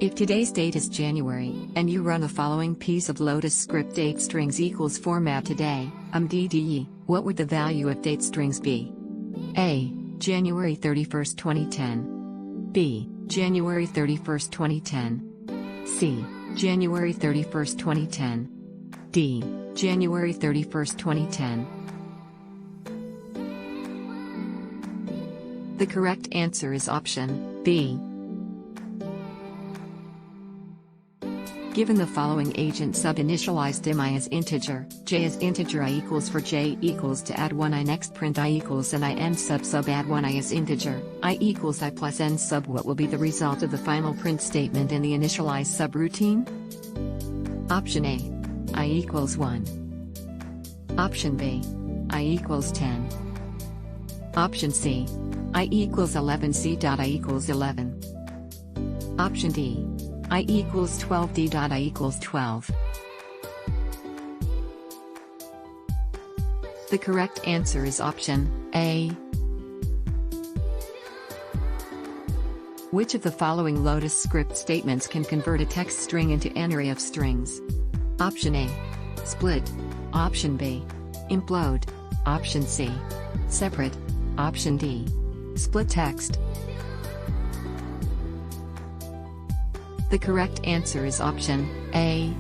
If today's date is January, and you run the following piece of LotusScript date strings equals format today, DDE, what would the value of date strings be? A. January 31st, 2010. B. January 31st, 2010. C. January 31st, 2010. D. January 31st, 2010. The correct answer is option B. Given the following agent sub-initialized mi as integer, j as integer I equals for j equals to add 1 I next print I equals and I n sub add 1 I as integer, I equals I plus n sub. What will be the result of the final print statement in the initialize subroutine? Option A. I equals 1. Option B. I equals 10. Option C. I equals 11. C. I equals 11. Option D. I equals 12. D. I equals 12. The correct answer is option A. Which of the following LotusScript statements can convert a text string into an array of strings? Option A. Split. Option B. Implode. Option C. Separate. Option D. Split text. The correct answer is option A.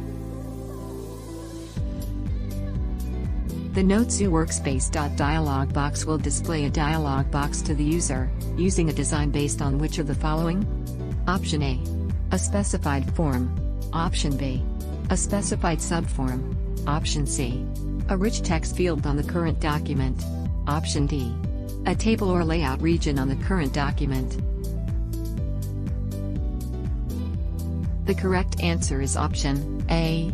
The Notes.u workspace dialog box will display a dialog box to the user, using a design based on which of the following? Option A. A specified form. Option B. A specified subform. Option C. A rich text field on the current document. Option D. A table or layout region on the current document. The correct answer is option A.